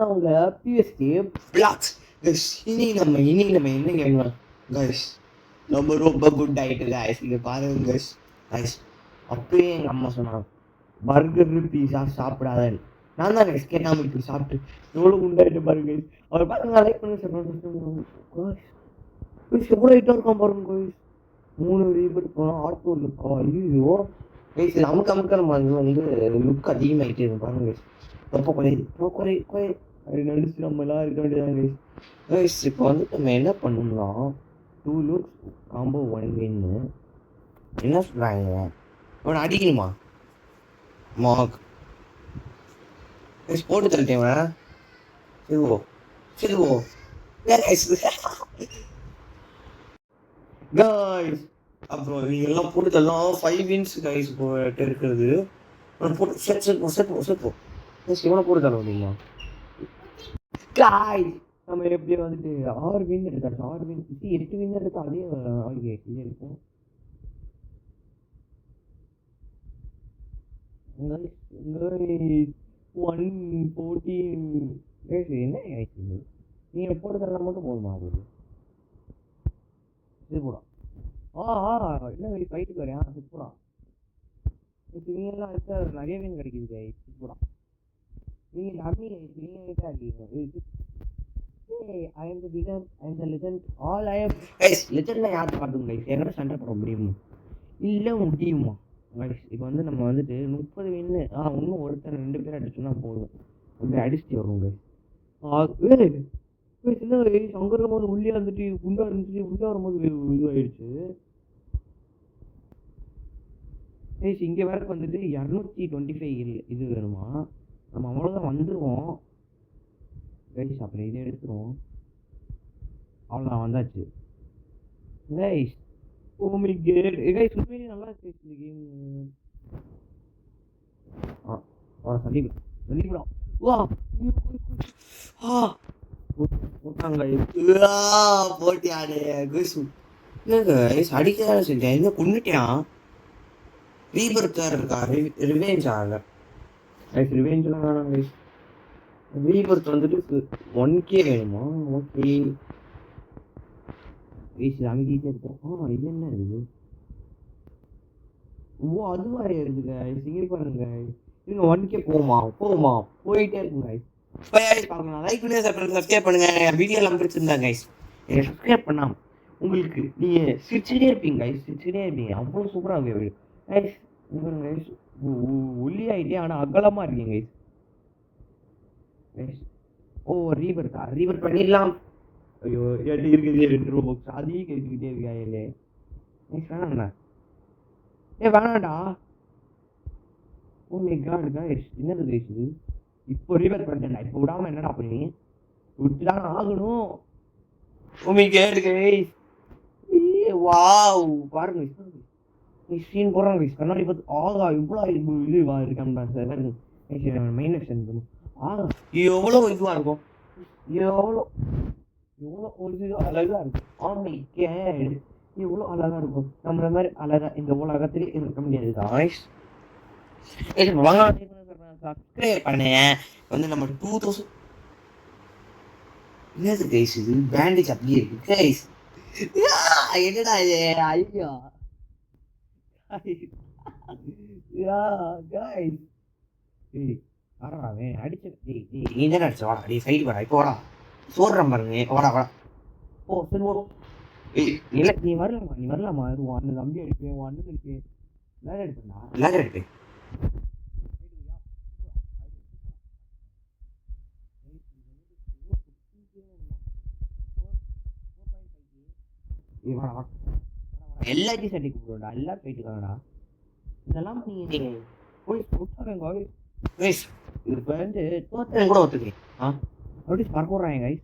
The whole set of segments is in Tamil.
அவங்க பிஎஸ்கே பிளாக்ஸ். இன்னைக்கு நம்ம என்ன கேம் கைஸ், நம்ம ரொம்ப குட் ஆகிட்டு கைஸ். இங்கே பாருங்க கைஸ். கைஸ் அப்பயே எங்கள் அம்மா சொன்னாங்க பர்கரு பீஸா சாப்பிடாதேன்னு. நான் தான் கைஸ் கேட்டாமல் இப்படி சாப்பிட்டு எவ்வளோ குண்டாயிட்டு பாருங்க கைஸ். அவர் பாருங்க லைக் பண்ணி கைஸ் எவ்வளோ ஹைட்டாக இருக்கான் பாருங்க கைஸ். 3 ரீபர் போனால் ஆட்டோ லுக்கா ஐயோ கைஸ். நமக்கு நம்ம வந்து லுக் அதிகமாகிட்டே இருக்கும் பாருங்க கைஸ். ரொம்ப குறை அப்படி நடிச்சு நம்ம எல்லாம் இருக்க வேண்டியதான் கைஸ். கைஸ் இப்போ வந்து நம்ம என்ன பண்ணணும்னா 2 லுக்ஸ் காம்போ 1 வின்னு என்ன சொல்கிறாங்க, அவனை அடிக்கணுமா மாக் கைஸ் போட்டு தள்ளிட்டேன் சிறுவோ கைஸ். அப்புறம் நீங்க எல்லாம் போட்டு தள்ளலாம் 5 வின்ஸ் கைஸ் போட்டு இருக்கிறது. போட்டு செப்போம் இவனை போட்டு தள்ள முடியுமா காய். நம்ம எப்படியே வந்துட்டு 6 வின் எடுத்தாச்சு. 6 வின் 8 வின் எடுத்தா அதே இருக்கும். 114 என்ன ஆயிடுச்சு. நீங்க போட்டு தரலாம் மட்டும் போதுமா அது இது கூட என்ன ஃபைட்டுக்கு வரையா சிப்புடா. இவங்கெல்லாம் எடுத்தா நிறைய மீன் கிடைக்குது கை சிப்புடா. நீங்க டம்மி நீங்க கிட்ட அடிக்கிறீங்க. I am the winner, I am the legend, all I am guys. லெஜெண்ட்ல யார் காட்டுங்க கைஸ், என்னோட சண்டை போட முடியுமா இல்லை முடியுமா கைஸ். இப்போ வந்து நம்ம வந்துட்டு 30 வின்னு இன்னும் ஒருத்தர் 2 பேர் அடிச்சோன்னா போதும். அப்படி அடிச்சுட்டு வரும் கைஸ். சின்ன கைஸ் அங்கே இருக்கும்போது உள்ளே வந்துட்டு குண்டா இருந்துச்சு. உள்ளே வரும்போது இதுவாயிடுச்சு கைஸ். இங்கே வேற வந்துட்டு 225 இது வேணுமா. நம்ம அவ்வளோதான் வந்துடுவோம் கைஸ். அப்புறம் இதை எடுத்துருவோம். அவ்வளோதான் வந்தாச்சு guys. Oh my God guys உண்மையிலேயே நல்லா இருக்கு இந்த கேம். சந்திப்பா வா போட்டாங்க போட்டியாடு கைஸ். கைஸ் அடிக்க செஞ்சேன் என்ன கொண்டுட்டான். ரீபர்த்தார் இருக்கா ரிவெஞ்ச் ஆகல கைஸ். ரிவெஞ்ச்லாம் வேணாம் கைஸ். ரீபர்த் வந்துட்டு 1K வேணுமா. ஓகே கைஸ் அமைக்கிட்டே இருக்கோம். இது என்ன இது அதுவா இருக்கு கைஸ். இங்கே பாருங்க இவங்க 1K போகுமா போயிட்டே இருக்குங்க கைஸ். பார்க்கலாம் லைக் பண்ணி சப்ஸ்கிரைப் பண்ணுங்க. வீடியோ எல்லாம் பிடிச்சிருந்தா கைஸ் சப்ஸ்கிரைப் பண்ணாம உங்களுக்கு நீங்க சிரிச்சுட்டே இருப்பீங்க கைஸ். சிரிச்சுட்டே இருப்பீங்க அவ்வளோ சூப்பராக இருக்கு கைஸ். கைஸ் ஒல்லி ஆகிட்டே ஆனால் அகலமாக இருக்கீங்க கைஸ். கைஸ் ரீபர் பண்ணிடலாம். ஐயோ இருக்குது 2 ரூபா பாக்ஸ் அதையும் கேட்டுக்கிட்டே இருக்காங்களே. வேணாண்ணா வேணாண்டா. ஓ மை காட் கைஸ் என்னது கைஸ் இது. இப்போ ரீபர் பண்ணிட்டேன்டா. இப்போ விடாமல் என்னடா பண்ணி விட்டுதான் ஆகணும். Oh my God guys. Wow பாருங்க சீன் போடுறாங்க கைஸ். கண்ணாடி பார்த்து இவ்வளோ இதுவா இருக்கான்னு மெயின் விஷன் எவ்வளோ இதுவாக இருக்கும். எவ்வளோ இது அழகா இருக்கும். மை காட் எவ்வளோ அழகா இருக்கும். நம்மள மாதிரி அழகா இந்த உலகத்திலே இருக்க முடியாது கைஸ். சப்ஸ்கிரைப் பண்ணேன் வந்து நம்ம 2000 என்னது கைஸ் இது பேண்டேஜ் அப்படியே இருக்கு கைஸ். என்னடா இது ஐயோ கைஸ். வரவே அடிச்சு நீ தானே அடிச்ச வாடா. நீ சைடு வாடா. இப்போ வாடா சோடுறேன் பாருங்க. வாடா ஓ சரி ஓ இல்லை நீ வரலாமா அண்ணன் தம்பி அடிப்பேன் அண்ணன் அடிப்பேன் வேலை எடுப்பேன்டா வேலை எடுப்பேன். எல்லாத்தையும் சட்டை கூப்பிடுவோம்டா. எல்லாரும் போயிட்டு இருக்காங்கடா. இதெல்லாம் நீங்க போய் கைஸ் இது வந்து தோத்தன் கூட ஒத்துக்கிறேன். அப்படி பறக்குறாங்க guys.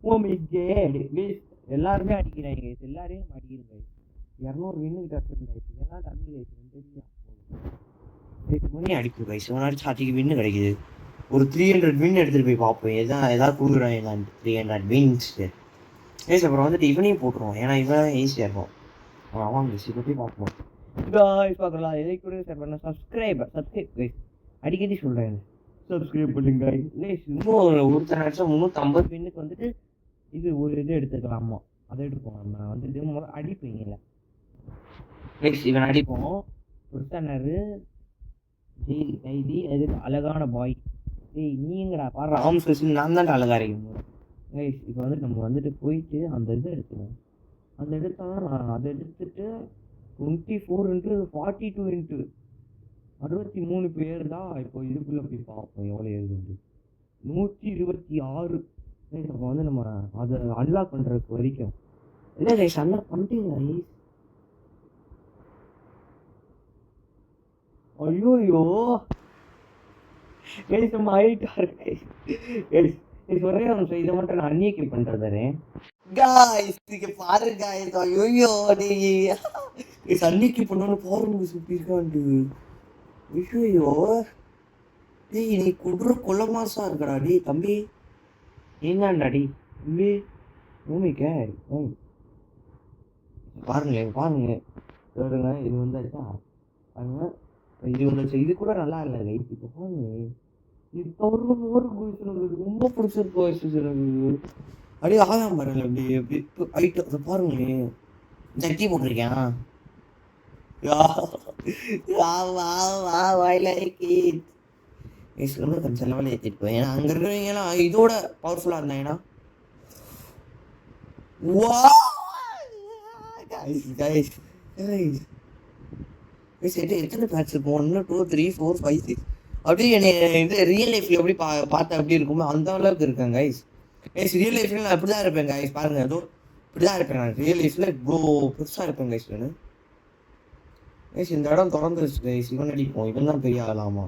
Oh my God guys எல்லாருமே அடிக்கிறாங்க கைஸ். எல்லாரையும் அடிக்கிறேன் கைஸ். 200 வின்னுக்கிட்ட அடிச்சிருக்கேன் கைஸ். இதெல்லாம் டம்மி கைஸ். தெரியும் அடிக்கும் கைஸ். ஒரு நாள் சாத்திக்கு வின்னு கிடைக்குது. ஒரு 300 வின் எடுத்துகிட்டு போய் பார்ப்போம். எதாவது கொடுக்குறாங்க 300 வின்ஸ் கைஸ். அப்புறம் வந்துட்டு இவனையும் போட்டுருவோம். ஏன்னா இவன் ஈஸியாக இருக்கும். ஆமாம் கைஸ் இப்போ போய் பார்ப்போம் கைஸ். பார்க்கலாம் எதை கூட ஷேர் பண்ண சப்ஸ்கிரைப் கைஸ் அடிக்கடி சொல்கிறேன். சப்ஸ்கிரைப் பண்ணுங்க இன்னும் ஒருத்தர் நினச்சா 350 பின்னுக்கு வந்துட்டு இது ஒரு இது எடுத்துக்கலாமா, அதை எடுப்போம் நம்ம வந்துட்டு அடிப்பீங்கல்ல நெக்ஸ்ட் இவன் அடிப்போம். புருத்தனரு கைதி அது அழகான பாய். ஏய் நீங்கடா பாரு ஆம்ஸ் வச்சு நான் தான் அழகா இருக்கேன். கைஸ் இப்போ வந்துட்டு நம்ம வந்துட்டு போயிட்டு அந்த இதை எடுத்துவோம். அந்த எடுத்தா அதை எடுத்துட்டு 24x42 63 பேர் தான் இப்போ இதுக்குள்ளே போய் பார்ப்போம் எவ்வளோ இருக்குது 126. அப்போ வந்து நம்ம அதை அன்லாக் பண்ணுறதுக்கு வரைக்கும் இல்லை கைஸ் அன்லாக் பண்ணிட்டீங்களா கைஸ்? ஐயோயோ கைஸ் நம்ம ஆயிட்டா இருக்கு கைஸ் ஒரே நிமிஷம் இதை மட்டும் நான் அன்னியக்கி பண்ணுறதானே காய்ஸ் இங்கே பாரு காய்ஸ். ஐயோ டேய் அன்னியக்கி பண்ணோன்னு பாருங்க சுற்றி இருக்காண்டு. ஐயோ டேய் நீ குடுற கொள்ள மாசா இருக்கடா டே தம்பி. ஏங்காண்டாடி தம்பி பூமிக்க பாருங்க சொல்லுங்க. இது வந்தாச்சா பாருங்க, இது வந்துச்சு. இது கூட நல்லா இல்லை ரைட். இப்போ பாருங்க இப்போ ஒரு ரொம்ப பிடிச்சிருக்கு வாய்ஸ் எனக்கு. அப்படியே ஆகாம பாருங்க அப்படி எப்படி ஐட்டு பாருங்களேன். சட்டி போட்டிருக்கேன். கொஞ்சம் லெவலில் ஏற்றிட்டு போய் ஏன்னா அங்கே இருக்கிறவங்கலாம் இதோட பவர்ஃபுல்லாக இருந்தாங்கன்னா எத்தனை பேட்ச் இருக்கும்? 1 2 3 4 5 6 அப்படியே என்னை இது ரியல் லைஃப்ல எப்படி பார்த்தா அப்படி இருக்குமோ அந்த அளவுக்கு இருக்கேன் கைஸ். ரியல் லைஃப்ல நான் அப்படி தான் இருப்பேன் கைஸ். பாருங்க ஏதோ இப்படி தான் இருப்பேன் நான் ரியல் லைஃப்ல. இவ்வளோ பெருசாக இருப்பேன் கைஸ் நான். இந்த இடம் திறந்துருச்சு கைஸ். இவன் அடிப்போம், இவன் தான் பெரிய ஆளாமா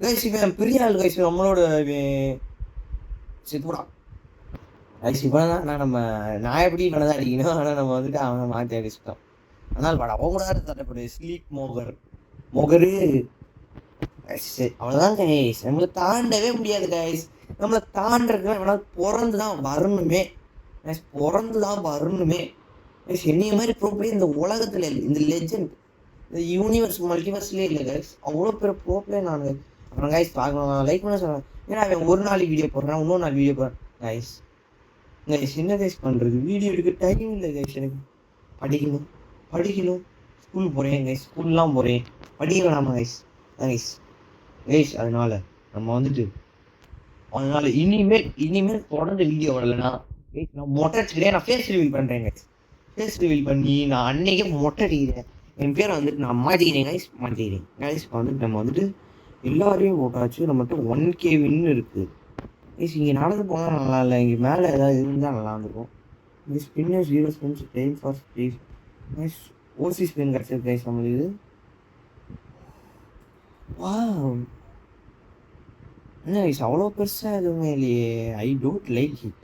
கைஸ். இவன் பெரிய ஆள் கைஸ். நம்மளோட சித்துடா கைஸ். இவன் தான் நான் எப்படி இவனை தான் அடிக்கணும். ஆனால் நம்ம வந்துட்டு அவனை மாற்றி அடிச்சிட்டோம். அதனால் படம் அவங்க கூட தட்டப்படுது ஸ்லீப் மோகரு அவ்வளோதான் கைஸ். நம்மளை தாண்டவே முடியாது கைஸ். நம்மளை தாண்டறதுக்கு வேணா பிறந்து தான் வரணுமே. என்னைய மாதிரி ப்ரோப்ளே இந்த உலகத்தில் இல்லை. இந்த லெஜெண்ட் இந்த யூனிவர்ஸ் மல்டிவர்ஸ்லேயே இல்லை கைஸ். அவ்வளோ பேர் ப்ரோப்ளே நான். அப்புறம் கைஸ் பார்க்கணும் லைக் பண்ண சொல்கிறேன். ஏன்னா அவன் ஒரு நாள் வீடியோ போடுறேன், இன்னொரு நாள் வீடியோ போடுறேன் கைஸ். என்ன கைஸ் பண்ணுறது? வீடியோ எடுக்க டைம் இல்லை கைஸ். எனக்கு படிக்கணும் ஸ்கூல் போகிறேன் கைஸ். ஸ்கூல்லாம் போகிறேன், படிக்க வேணாமா கைஸ்? கைஸ் அதனால் நம்ம வந்துட்டு இனிமேல் தொடர்ந்து வீடியோ வரலைன்னா கைஸ் நான் மொட்டை அடிச்சுக்கிறேன். நான் ஃபேஸ் ரிவீல் பண்ணுறேன் கைஸ். ஃபேஸ் ரிவீல் பண்ணி நான் அன்னைக்கே மொட்டை அடிக்கிறேன். என் பேரை வந்துட்டு நான் மாற்றிக்கிறேன் கைஸ். இப்போ வந்துட்டு நம்ம வந்துட்டு எல்லாரையும் போட்டாச்சு. நம்மகிட்ட 1K வின்னு இருக்குது கைஸ். இங்கே நடந்து போனால் நல்லா இல்லை. இங்கே மேலே ஏதாவது இருந்தால் நல்லா இருந்திருக்கும். இங்கே spin 0 spins time for please guys. OC spin கிடச்சிருக்கு கைஸ் நம்மளுக்கு. இது வா என்ன கைஸ் அவ்வளோ பெருசாக எதுவுமே இல்லையே. I don't like it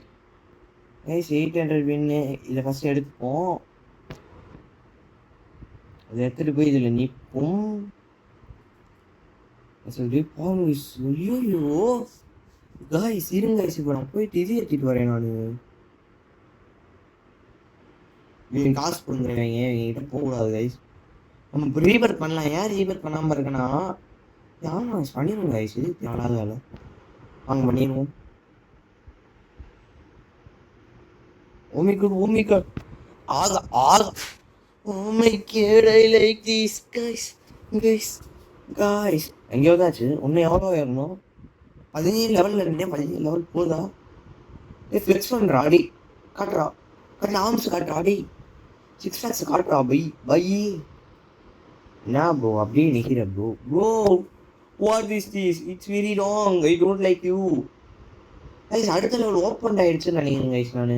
guys. 800 வின்னு. இதை ஃபஸ்ட்டு எடுத்துப்போம். அதை எடுத்துகிட்டு போய் இதில் நிற்போம் சொல்லி போங்க. ஐயோ காய்ஸ் இருங்க கைஸ். இப்போ நான் போயிட்டு இது ஏற்றிட்டு வரேன். நான் காசு கொடுக்குறேன். என்கிட்ட போகக்கூடாது கைஸ். நம்ம இப்போ ரீபர்த் பண்ணலாம். ஏன் ரீபர்த் பண்ணாமல் இருக்கேன்னா யாரும் பண்ணிடுவோம் கைஸ். இது தேவையில்லாத வேலை. வாங்க பண்ணிடுவோம். ஓமிகட் ஆக I like this guys எங்கேயாச்சு ஒன்று எவ்வளோ ஏறணும்? 17 லெவலில் இருந்தேன். 17 லெவல் போதா? ஃபிக்ஸ் பண்ணுறா அடி காட்டுறா ஆர்ம்ஸ் காட்டுறா அடி 6 lakhs காட்டுறா பை என்ன ப்ரோ அப்படியே நிற்கிற bro what is this? It's very wrong. I don't like you guys. அடுத்த லெவல் ஓப்பன் ஆகிடுச்சுன்னு நினைக்கிறேன் கைஸ். நான்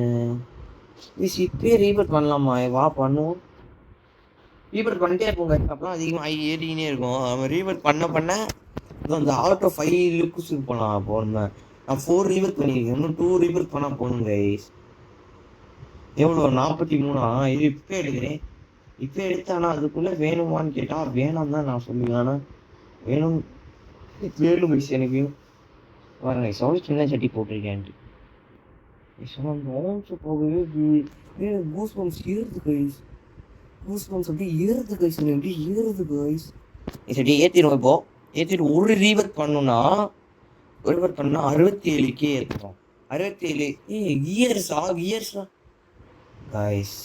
இப்பயே ரீபர்ட் பண்ணலாமா? வா பண்ணுவோம். ரீபர்ட் பண்ணிட்டே இருப்போங்க. அப்பலாம் அதிகமாக ஏறினே இருக்கும். அவன் ரீபர்ட் பண்ண அந்த ஆட்டோ 5 லுக்ஸ் போகலாம். அப்போ நான் 4 ரீபர்ட் பண்ணியிருக்கேன். இன்னும் 2 ரீபர்ட் பண்ணால் போகணும் கைஸ். எவ்வளோ 43? இது இப்போ எடுக்கிறேன். இப்போ எடுத்தானா அதுக்குள்ளே வேணுமான்னு கேட்டால் வேணாம் தான் நான் சொல்லுவேன். ஆனால் வேணும் கைஸ் எனக்கு வேணும். வரேன் கைஸ். அவ்வளோ சின்ன சட்டி போட்டிருக்கேன்ட்டு போகவே கூஸ் பம்ப்ஸ் ஏறுது கைஸ். கூஸ் பம்ப்ஸ் அப்படியே ஏறுது கைஸ். அப்படியே ஏறுது கைஸ். சட்டி ஏற்றிடுவோம். இப்போ ஏற்றிட்டு ஒரு ரீவர்க் பண்ணணும்னா 67K ஏற்றுறோம். 67 இயர்ஸா கைஸ்.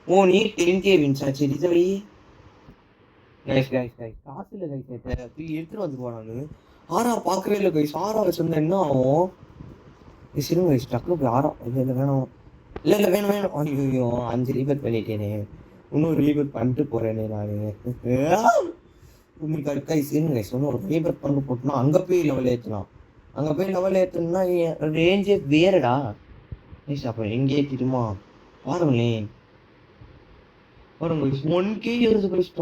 ஓ நீ 10K வின்ஸ் ஆச்சு. சரி கைஸ் காசு இல்லை கைஸ். எடுத்துட்டு வந்து போறாங்க. ஆறா பார்க்கவே இல்லை கைஸ். ஆறா வச்சிருந்தா என்ன ஆகும்? சிறுங்க கைஸ் டக்குனு போய் ஆறா. இல்லை வேணும். இல்லை வேணும். ஐயோ 5 ரீபேட் பண்ணிட்டேனே. இன்னும் ரீபேட் பண்ணிட்டு போறேனே நான். உங்களுக்கு கைஸ் இருங்க கைஸ். இன்னும் ஒரு ரீபேட் பண்ணி போட்டோம்னா அங்கே போய் லெவல் ஏற்றலாம். அங்கே போய் லெவல் ஏற்றணும்னா ரேஞ்சே வேறடா கைஸ். அப்போ எங்கே ஏற்றிடுமா பாருங்களேன். பாருங்க 1K ஏறுது கைஸ்.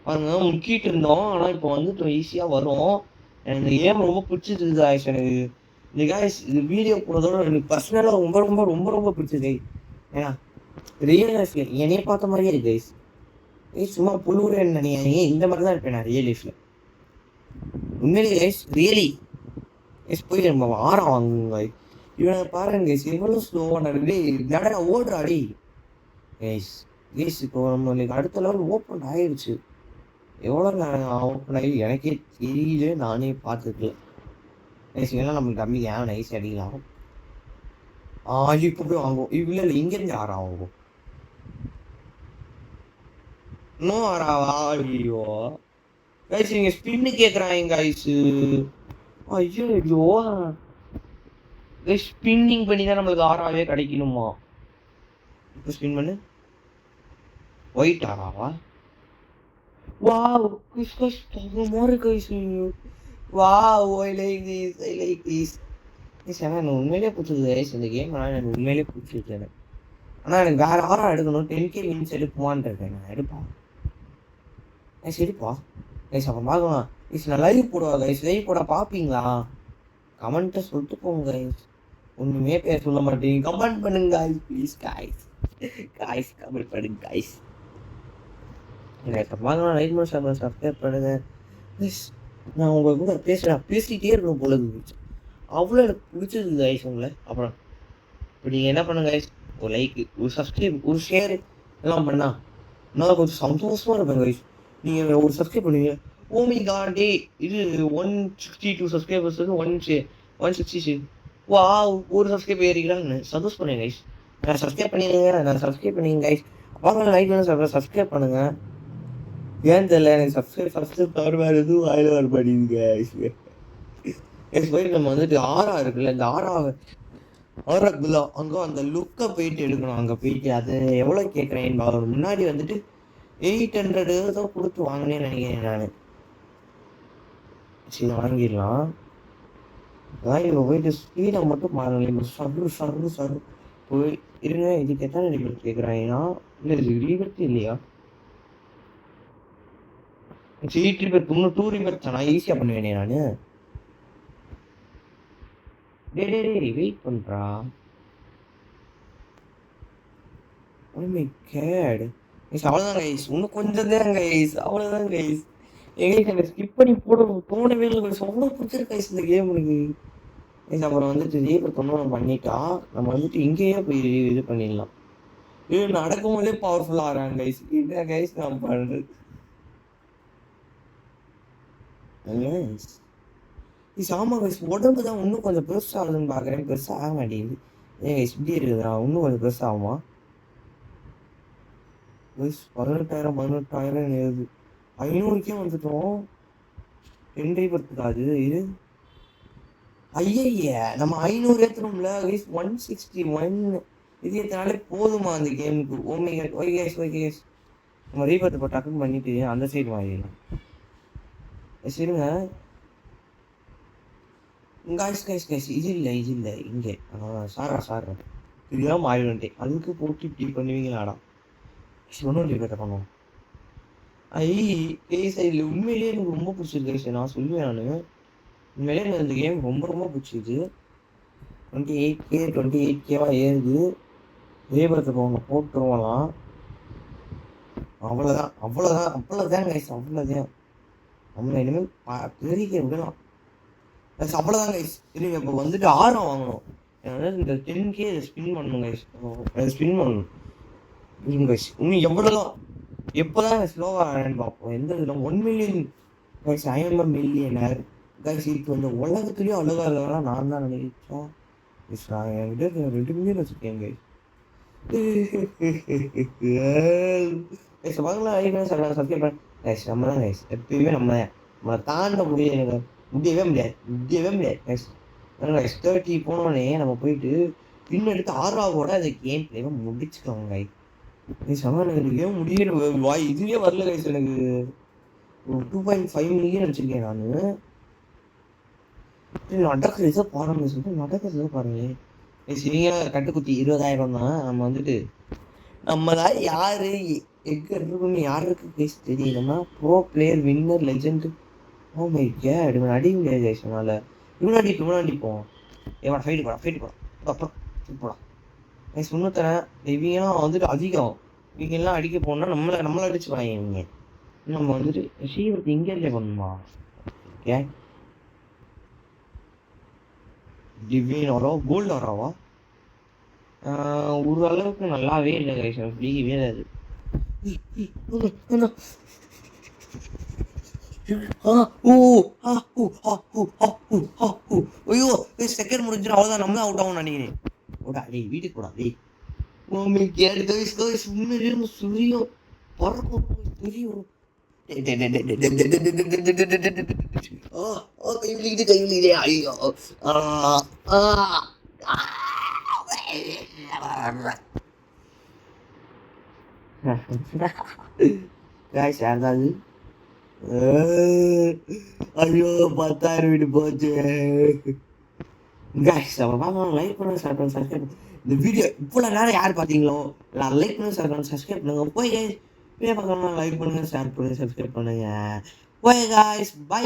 பாருங்க முக்கிட்டு இருந்தோம். ஆனால் இப்போ வந்துட்டு ஈஸியாக வரும். எனக்கு இந்த கேம் ரொம்ப பிடிச்சிருக்கு கைஸ். எனக்கு இந்த கைஸ் இது வீடியோ போனதோட எனக்கு பர்சனலாக ரொம்ப ரொம்ப ரொம்ப ரொம்ப பிடிச்சது கைஸ். ஏன்னா ரியல் லைஃப்ல என்னையே பார்த்த மாதிரியே இருக்கு கைஸ். சும்மா புழுவுறேன்னு நினைக்கிறீங்க. இந்த மாதிரி தான் இருப்பேன் நான் ரியல் லைஃப்ல. உண்மையிலே கைஸ் ரியலி கைஸ் போய் நம்ம ஆறாம் வாங்குங்க. இவனை பாருங்க கைஸ் எவ்வளோ ஸ்லோவாக நடடா ஓடுறாடி கைஸ். இப்போ நம்மளுக்கு அடுத்த லெவல் ஓப்பன் ஆயிடுச்சு. எவ்வளோ ஓப்பன் ஆகி எனக்கே தெரியல. நானே பார்த்துக்கல கைஸ். இதெல்லாம் நம்மளுக்கு கம்மி ஏன் நைஸ் அடிக்கலாம். இப்போ போய் வாங்குவோம். இல்லை இங்கேருந்து ஆறாம் வாங்குவோம். இன்னும் ஆறாவா? ஐயோ கைஸ் நீங்க ஸ்பின்னு கேட்குறாங்க கைஸ். ஐயோ ஸ்பின்னிங் பண்ணி தான் நம்மளுக்கு ஆறாவே கிடைக்கணுமா? இப்போ ஸ்பின் பண்ணு. ஒயிட் ஆறாவா? வாவ் கைஸ் மாதிரி guys. Wow I like this. ஆனால் எனக்கு உண்மையிலே பிடிச்சிருக்கு கைஸ் இந்த கேம். ஆனால் எனக்கு உண்மையிலே பிடிச்சிருக்கு எனக்கு. ஆனால் எனக்கு வேற ஆறா எடுக்கணும். 10K வின்ஸ் எடுப்புவான்னு இருக்கேன். நான் எடுப்பேன் கைஸ். எடுப்பா கைஸ். அப்போ பார்க்கலாம் கைஸ். நான் லைவ் போடுவா கைஸ். லைவ் போட பார்ப்பீங்களா? கமெண்ட்டை சொல்லிட்டு போங்க கைஸ். ஒன்றுமே பேர் சொல்ல மாட்டேங்க. கமெண்ட் பண்ணுங்க கைஸ் ப்ளீஸ் கைஸ் கமெண்ட் பண்ணுங்க கைஸ். இப்போ பார்க்கலாம் லைக் பண்ண சப்ஸ்கிரைப் பண்ணுங்க கைஸ். நான் உங்கள் கூட பேசிகிட்டே இருக்கணும் போல இருந்துச்சு. அவ்வளோ எனக்கு பிடிச்சது கைஸ் உங்களை. அப்புறம் இப்போ நீங்கள் என்ன பண்ணுங்க கைஸ். ஒரு லைக், ஒரு சப்ஸ்கிரைப், ஒரு ஷேர் எல்லாம் பண்ணா நான் கொஞ்சம் சந்தோஷமாக இருப்பேன் கைஸ். நீங்கள் ஒரு சப்ஸ்கிரைப் பண்ணுவீங்க. ஓமி காண்டே இது 162 சப்ஸ்கிரைபர்ஸ் 160. வா ஒரு சப்ஸ்கிரைப் ஏறிக்கிறாங்கன்னு சந்தோஷம் பண்ணுங்க கைஸ். நான் சப்ஸ்கிரைப் பண்ணிடுங்க கைஸ். வாங்க லைக் பண்ண சப்ஸ்கிரைப் பண்ணுங்க. ஏன் தெரியல எனக்கு சப்ஸ்கிரைப் தவிர வேறு எதுவும் வாயில வர மாட்டேங்குது கைஸ். போயிட்டு நம்ம வந்துட்டு ஆறா இருக்குல்ல, இந்த ஆறாக்குள்ள அங்கே அந்த லுக்கை போயிட்டு எடுக்கணும். அங்கே போயிட்டு அது எவ்வளோ கேட்குறேன் பார்க்கணும். முன்னாடி வந்துட்டு 800 தான் கொடுத்து வாங்கினேன்னு நினைக்கிறேன் நான். சரி வாங்கிடலாம். அதான் இப்போ போயிட்டு ஸ்பீடை மட்டும் பாருங்களேன். சர்ரு போய் இருங்க. இதுக்கு எத்தனை ரீபர்த் கேட்குறாங்கன்னா இல்லை இது ரீபர்த் இல்லையா? சரி ரீபர்த் இன்னும் 2 ரீபர்த் நான் ஈஸியாக பண்ணுவேனே நான். டேய் வெயிட் பண்ணுறா. Oh my God guys. அவ்வளோதான் கைஸ். இன்னும் கொஞ்சம் தான் கைஸ். அவ்வளோதான் கைஸ். எங்களுக்கு அந்த ஸ்கிப் பண்ணி போட தோணவே இல்லை கைஸ். அவ்வளோ பிடிச்சிருக்கு கைஸ் இந்த கேம் எனக்கு கைஸ். அப்புறம் வந்துட்டு ரீபர்த் ஒன்றும் பண்ணிட்டா நம்ம வந்துட்டு இங்கேயே போய் இது பண்ணிடலாம். இது நடக்கும் போதே பவர்ஃபுல்லாக ஆகிறாங்க கைஸ். என்ன கைஸ் நான் பண்ணுறது ஆமாம் கைஸ். உடம்பு தான் இன்னும் கொஞ்சம் பெருசாகுதுன்னு பார்க்குறேன். பெருசாக ஆக மாட்டேங்குது. ஏன் கைஸ் இப்படி இருக்குதுண்ணா? இன்னும் கொஞ்சம் பெருசாகுமா கைஸ்? 18,000 ஏறுது. 500க்கே வந்துட்டோம். 10 ரீபர்த்துக்காது இது. ஐய நம்ம 500 ஏற்றணும்ல கைஸ். 161 இது ஏற்றினாலே போதுமா அந்த கேமுக்கு? ஓமே ஓகே கைஸ். நம்ம ரீபர்த் இப்போ டக்குன்னு பண்ணிட்டு அந்த சைடு வாங்கிடலாம். சரிங்க கைஸ். இது இல்லை இங்கே சாரா இதுதான் மாறி வந்துட்டேன். அதுக்கு போட்டு இப்படி பண்ணுவீங்களாடா? ஒன்றும் ரீபர்த்தை பண்ணுவோம். கைஸ் இதில் உண்மையிலேயே எனக்கு ரொம்ப பிடிச்சிருக்கு கைஸ். நான் சொல்லுவேன் நான் உண்மையிலேயே எனக்கு இந்த கேம் ரொம்ப ரொம்ப பிடிச்சிது. 28K ஏறுது. ரீபர்த்தை போங்க போட்டுருவலாம். அவ்வளோதான் கைஸ். அவ்வளோதான் நம்ம இனிமேல் பெரிய விடலாம் கைஸ். அவ்வளோதான் கைஸ். இல்லைங்க இப்போ வந்துட்டு ஆறாம் வாங்கணும். இந்த 10K ஸ்பின் பண்ணணும் கைஸ். ஸ்பின் பண்ணணும் கைஸ். இன்னும் எவ்வளோதான் எப்போதான் ஸ்லோவா பார்ப்போம். எந்த இதில் 1 million guys, I am millionaire guys. இப்போ இந்த உலகத்துலேயும் அழகா இருக்கா நான் தான் நினைச்சேன். நான் என்கிட்ட 2 மில்லியன் வச்சுருக்கேன் கைஸ். கைஸ் வாங்கலாம், ஐயோ சப்ஸ்கிரைப் பண்ண கைஸ். நம்ம தான் கைஸ், எப்பயுமே நம்ம நம்மளை தாண்ட முடியாது, முடியவே முடியாது கைஸ். கைஸ் 30 போனோடனே நம்ம போயிட்டு பின் எடுத்து 6ஆவோட அந்த கேம் பிளேவை முடிச்சுக்கோங்க கைஸ். எனக்கு கேம் முடியல, வாய் இதுவே வரல கைஸ். எனக்கு 2.5 மில்லியன் வச்சிருக்கேன் நான். நடக்கிறத பாருங்க, சொல்லிட்டு நடக்கிறத பாருங்க. சரிங்க, கட்டுக்குத்தி 20,000 தான். நம்ம வந்துட்டு நம்ம தான் யாரு எங்க இருக்குன்னு யாருக்கு கைஸ் தெரியலன்னா bro player winner legend. Oh my God, இவன் அடி முடியாது கைஸ். அதனால இவன் அடிப்போம். இவன் ஃபைட்டு போடா அப்புறம் போடா கைஸ். முன்னூத்தரேன் இவங்கெல்லாம் வந்துட்டு அதிகம். இவங்கெல்லாம் அடிக்க போனா நம்மளை அடிச்சுப்பாங்க இவங்க. நம்ம வந்துட்டு ஷீவருக்கு இங்கே இருந்தே பண்ணணுமா? ஓகே, டிவின் வரோ கோல்டு வராவா? ஒரு அளவுக்கு நல்லாவே இல்லை கைஸ், பிடிக்கவே அது. ஐயோ செகண்ட் முடிஞ்சிடும், அவ்வளோதான். நம்ம அவுட் ஆகும் நினைக்கிறேன். ஓடா டேய், வீட்டுக்கு போடா டேய். சுரியும் பறக்கும் தெரியும். கைவிலிக்கிட்டு ஐயோ. காய்ஸ் யாராவது ஐயோ 10,000 வீடு போச்சு காய்ஸ். நம்ம லைக் பண்ணுங்க, ஷேர் பண்ணுங்க, சப்ஸ்கிரைப். இந்த வீடியோ இவ்வளோ நேரம் யார் பார்த்தீங்களோ நான் லைக் பண்ணுங்க, ஷேர் பண்ணுங்க, சப்ஸ்கிரைப் பண்ணுங்க. போய் வீடியோ பார்க்கணும்னா லைக் பண்ணுங்க, ஷேர் பண்ணுங்க, சப்ஸ்கிரைப் பண்ணுங்க. போய் காய்ஸ், பை.